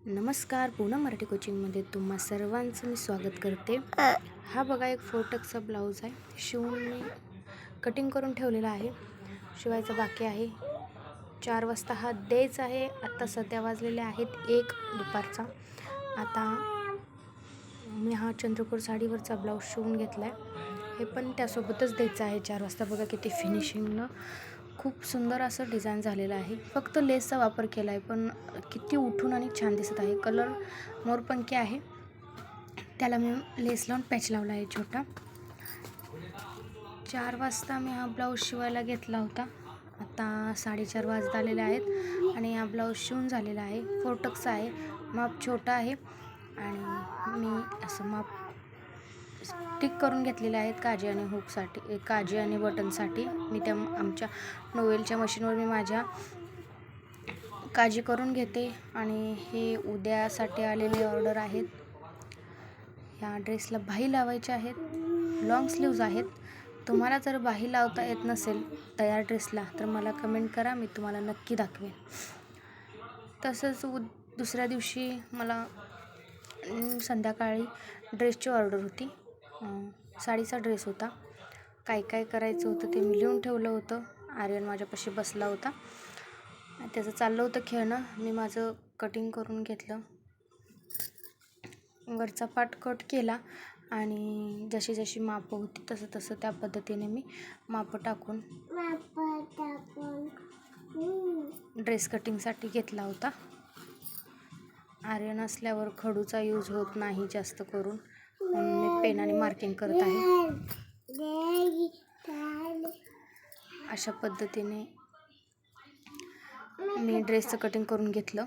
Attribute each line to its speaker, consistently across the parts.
Speaker 1: नमस्कार, पूनम मराठी कोचिंगमध्ये तुम्हा सर्वांचं मी स्वागत करते. हा बघा एक 4 टक्सचा ब्लाऊज आहे. शिवून मी कटिंग करून ठेवलेला आहे. शिवायचं बाकी आहे. 4 वाजता हा द्यायचा आहे. आत्ता सध्या वाजलेले आहेत 1 दुपारचा. आता मी हा चंद्रकोर साडीवरचा ब्लाऊज शिवून घेतला आहे. हे पण त्यासोबतच द्यायचं आहे 4 वाजता. बघा किती फिनिशिंगनं खूप सुंदर असं डिझाईन झालेलं आहे. फक्त लेसचा वापर केला आहे, पण किती उठून आणि छान दिसत आहे. कलर मोरपंखी आहे, त्याला मी लेस लावून पॅच लावला आहे छोटा. 4 वाजता मी हा ब्लाऊज शिवायला घेतला होता. आता 4:30 वाजत आलेले आहेत आणि हा ब्लाऊज शिवून झालेला आहे. 4 टक्सचा आहे, माप छोटा आहे आणि मी असं माप स्टिक करून घेतलेले आहेत काजी आणि हुकसाठी, काजी आणि बटनसाठी. मी त्या आमच्या नोवेलच्या मशीनवर मी माझ्या काजी करून घेते. आणि हे उद्यासाठी आलेले ऑर्डर आहेत. ह्या ड्रेसला बाही लावायच्या आहेत, लॉंग स्लीव्ज आहेत. तुम्हाला जर बाही लावता येत नसेल तयार ड्रेसला तर मला कमेंट करा, मी तुम्हाला नक्की दाखवेन. तसंच दुसऱ्या दिवशी मला संध्याकाळी ड्रेसची ऑर्डर होती. साडीचा ड्रेस होता. काय काय करायचं होतं ते मी लिहून ठेवलं होतं. आर्यन माझ्यापाशी बसला होता, त्याचं चाललं होतं खेळणं. मी माझं कटिंग करून घेतलं. वरचा पार्ट कट केला आणि जशी जशी मापं होती तसं तसं त्या पद्धतीने मी मापं टाकून ड्रेस कटिंगसाठी घेतला होता. आर्यन असल्यावर खडूचा यूज होत नाही जास्त करून, म्हणून मी पेनाने मार्किंग करत आहे. अशा पद्धतीने मी ड्रेसचं कटिंग करून घेतलं.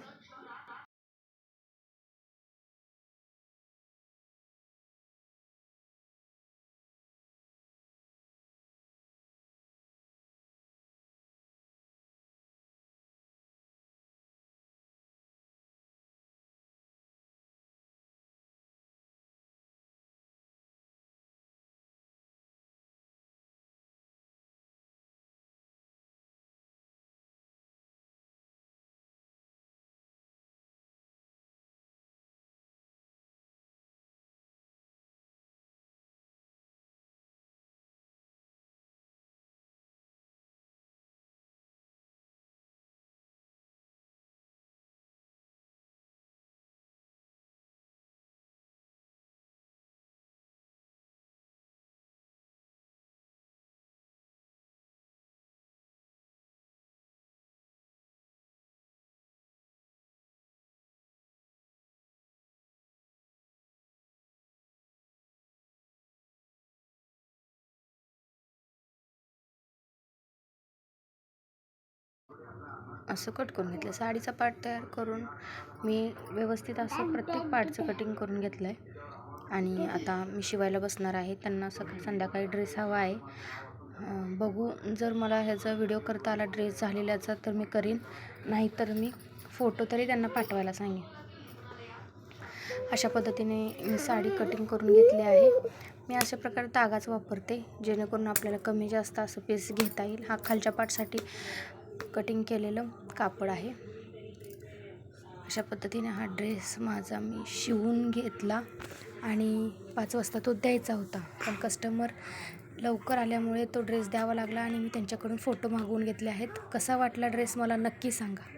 Speaker 1: असं कट करून घेतलं. साडीचा पार्ट तयार करून मी व्यवस्थित असं प्रत्येक पार्टचं कटिंग करून घेतलं आहे. आणि आता मी शिवायला बसणार आहे. त्यांना संध्याकाळी ड्रेस हवा आहे. बघू, जर मला ह्याचा व्हिडिओ करता आला ड्रेस झालेल्याचा तर मी करीन, नाहीतर मी फोटो तरी त्यांना पाठवायला सांगेन. अशा पद्धतीने मी साडी कटिंग करून घेतली आहे. मी अशा प्रकारे तागाच वापरते, जेणेकरून आपल्याला कमी जास्त असं पीस घेता येईल. हा खालच्या पार्टसाठी कटिंग केलेलं कापड आहे. अशा पद्धतीने हा ड्रेस माझा मी शिवून घेतला आणि 5 वाजता तो द्यायचा होता, पण कस्टमर लवकर आल्यामुळे तो ड्रेस द्यावा लागला आणि मी त्यांच्याकडून फोटो मागवून घेतले आहेत. कसा वाटला ड्रेस मला नक्की सांगा.